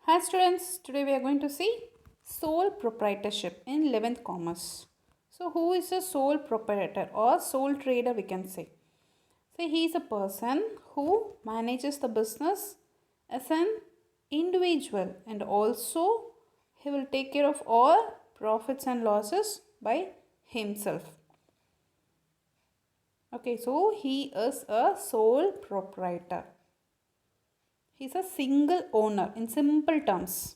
Hi students, today we are going to see sole proprietorship in 11th commerce. So who is a sole proprietor or sole trader we can say? So he is a person who manages the business as an individual and also he will take care of all profits and losses by himself. Okay, so he is a sole proprietor. He is a single owner in simple terms.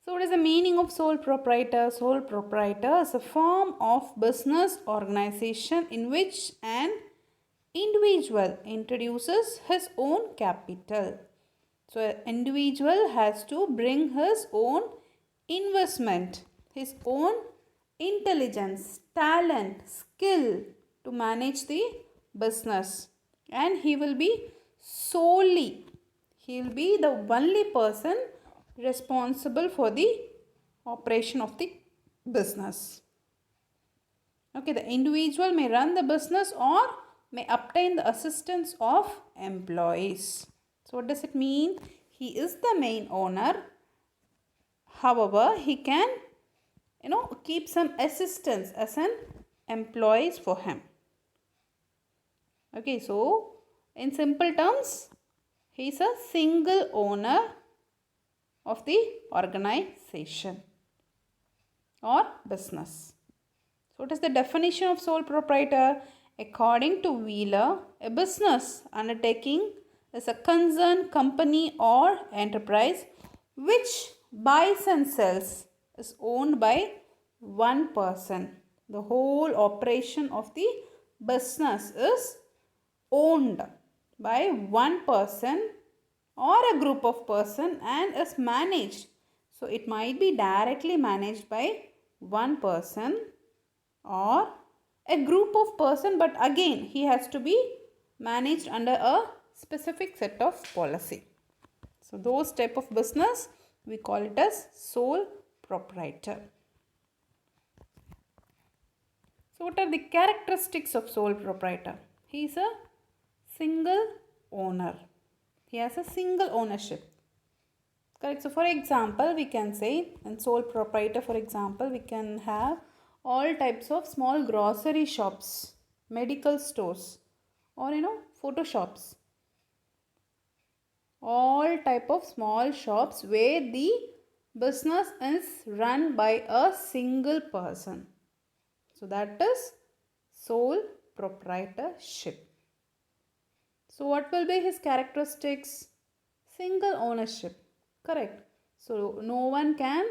So, what is the meaning of sole proprietor? Sole proprietor is a form of business organization in which an individual introduces his own capital. So, an individual has to bring his own investment, his own intelligence, talent, skill to manage the business, and he will be solely, he will be the only person responsible for the operation of the business. Okay, the individual may run the business or may obtain the assistance of employees. So what does it mean? He is the main owner. However, he can keep some assistance as an employees for him. Okay, so in simple terms, he is a single owner of the organization or business. So what is the definition of sole proprietor? According to Wheeler, a business undertaking is a concerned company or enterprise which buys and sells is owned by one person. The whole operation of the business is owned by one person or a group of person and is managed. So it might be directly managed by one person or a group of person, but again he has to be managed under a specific set of policy. So those type of business we call it as sole proprietor. So what are the characteristics of sole proprietor? He is a single owner. He has a single ownership. Correct. So for example, we can say in sole proprietor, for example, we can have all types of small grocery shops, medical stores, or photo shops. All type of small shops where the business is run by a single person. So that is sole proprietorship. So what will be his characteristics? Single ownership. Correct. So no one can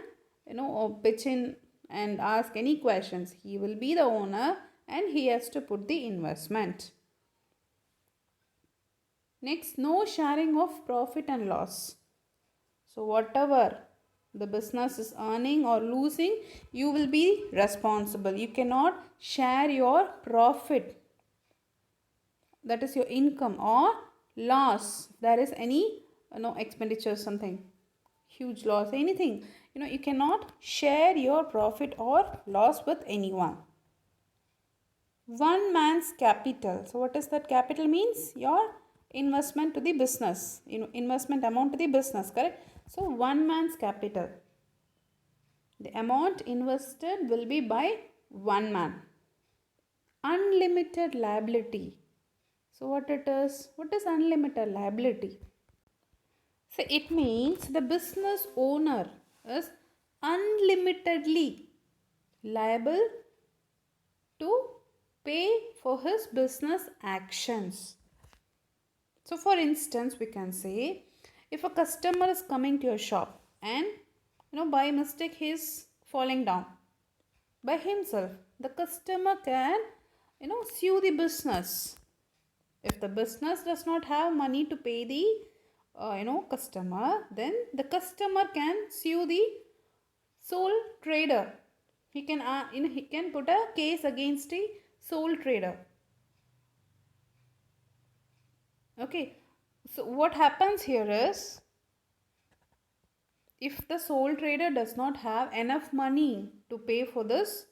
pitch in and ask any questions. He will be the owner and he has to put the investment. Next, no sharing of profit and loss. So whatever the business is earning or losing, you will be responsible. You cannot share your profit, that is your income, or loss, there is any expenditure, something huge loss, anything, you cannot share your profit or loss with anyone. One man's capital. So what does that capital means? Your investment to the business, investment amount to the business, correct? So one man's capital, the amount invested will be by one man. Unlimited liability. So what it is? What is unlimited liability? So it means the business owner is unlimitedly liable to pay for his business actions. So for instance, we can say if a customer is coming to your shop and by mistake he is falling down by himself, the customer can sue the business. If the business does not have money to pay the customer, then the customer can sue the sole trader. He can he can put a case against the sole trader. Okay, so what happens here is, if the sole trader does not have enough money to pay for this,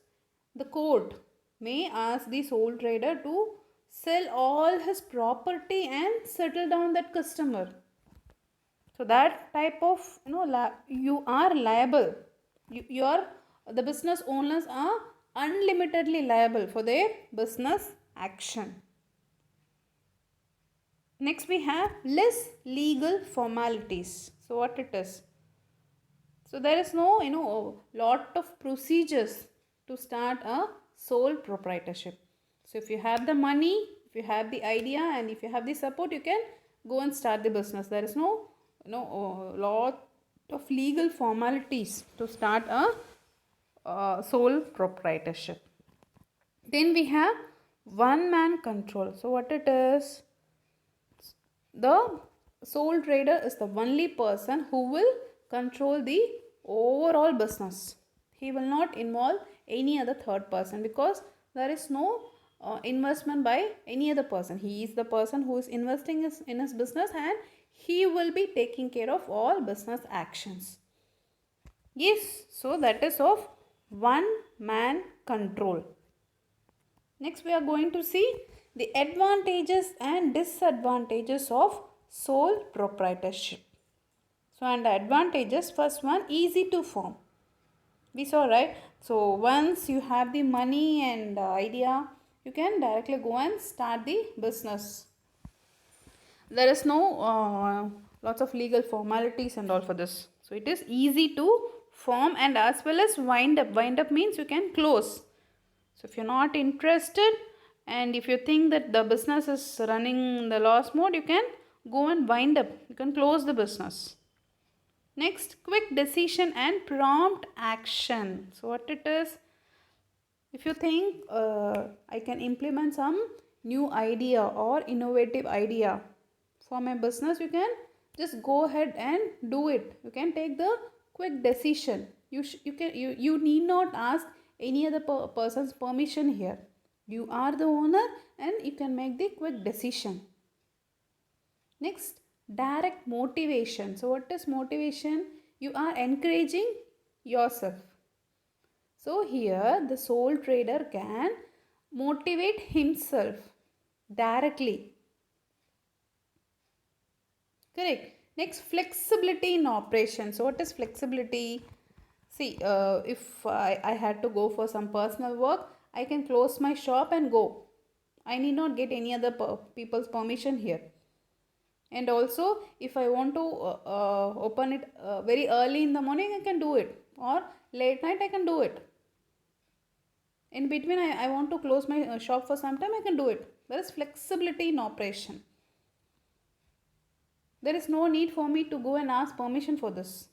the court may ask the sole trader to sell all his property and settle down that customer. So that type of, you are liable. The business owners are unlimitedly liable for their business action. Next we have less legal formalities. So what it is? So there is no, lot of procedures to start a sole proprietorship. So if you have the money, if you have the idea, and if you have the support, you can go and start the business. There is no, lot of legal formalities to start a sole proprietorship. Then we have one man control. So what it is? The sole trader is the only person who will control the overall business. He will not involve any other third person, because there is no investment by any other person. He is the person who is investing in his business, and he will be taking care of all business actions. Yes, so that is of one man control. Next we are going to see the advantages and disadvantages of sole proprietorship. So under advantages, first one, easy to form. We saw, right? So once you have the money and idea, you can directly go and start the business. There is no lots of legal formalities and all for this. So it is easy to form, and as well as wind up. Wind up means you can close. So if you're not interested, and if you think that the business is running in the loss mode, you can go and wind up. You can close the business. Next, quick decision and prompt action. So what it is? If you think I can implement some new idea or innovative idea for my business, you can just go ahead and do it. You can take the quick decision. You need not ask any other person's permission here. You are the owner, and you can make the quick decision. Next, direct motivation. So what is motivation? You are encouraging yourself. So here the sole trader can motivate himself directly. Correct. Next, flexibility in operation. So what is flexibility? See, if I had to go for some personal work, I can close my shop and go. I need not get any other people's permission here. And also, if I want to open it very early in the morning, I can do it. Or late night, I can do it. In between, I want to close my shop for some time, I can do it. There is flexibility in operation. There is no need for me to go and ask permission for this.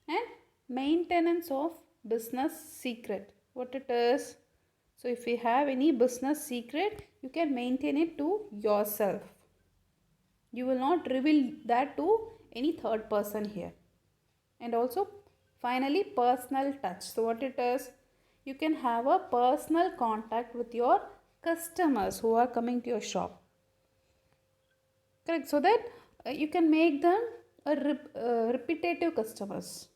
And maintenance of business secret. What it is? So if you have any business secret, you can maintain it to yourself. You will not reveal that to any third person here. And also, finally, personal touch. So what it is? You can have a personal contact with your customers who are coming to your shop. Correct. So that you can make them repetitive customers.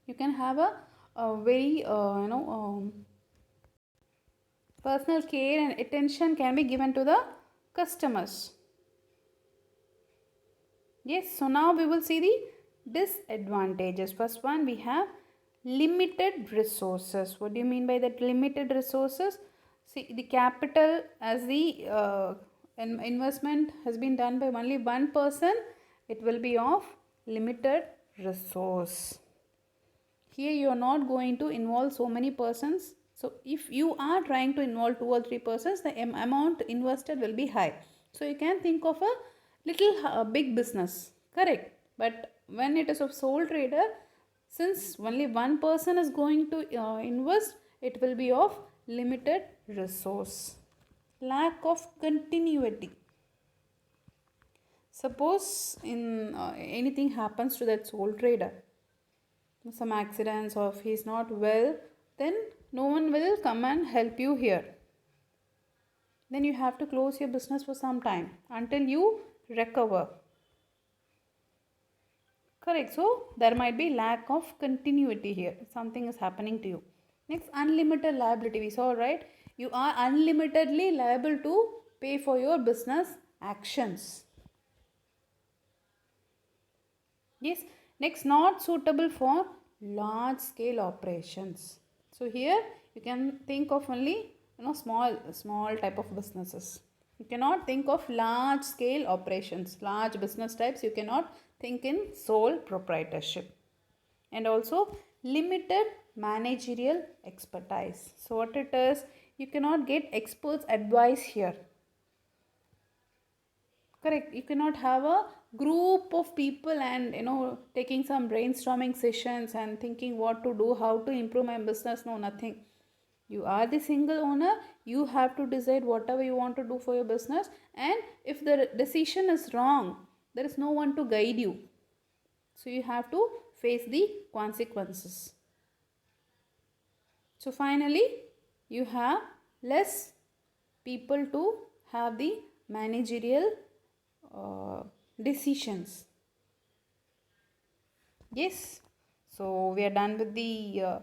You can have a very personal care and attention can be given to the customers. Yes, so now we will see the disadvantages. First one, we have limited resources. What do you mean by that, limited resources? See, the capital as the investment has been done by only one person, it will be of limited resource. Here you are not going to involve so many persons. So if you are trying to involve 2 or 3 persons, the amount invested will be high. So you can think of a little big business, correct? But when it is of sole trader, since only one person is going to invest, it will be of limited resource. Lack of continuity. Suppose in anything happens to that sole trader, some accidents, or if he is not well, then no one will come and help you here. Then you have to close your business for some time until you recover. Correct. So there might be lack of continuity here. Something is happening to you. Next, unlimited liability. We saw, right? You are unlimitedly liable to pay for your business actions. Yes, next, not suitable for large scale operations. So here you can think of only small type of businesses. You cannot think of large scale operations, large business types. You cannot think in sole proprietorship. And also limited managerial expertise. So what it is, you cannot get experts advice here. Correct. You cannot have a group of people and taking some brainstorming sessions and thinking what to do, how to improve my business. No, nothing. You are the single owner. You have to decide whatever you want to do for your business. And if the decision is wrong, there is no one to guide you. So you have to face the consequences. So finally, you have less people to have the managerial decisions. Yes, so we are done with the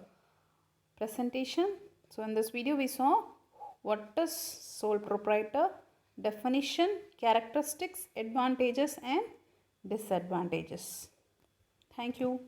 presentation. So in this video we saw what is sole proprietor, definition, characteristics, advantages and disadvantages. Thank you.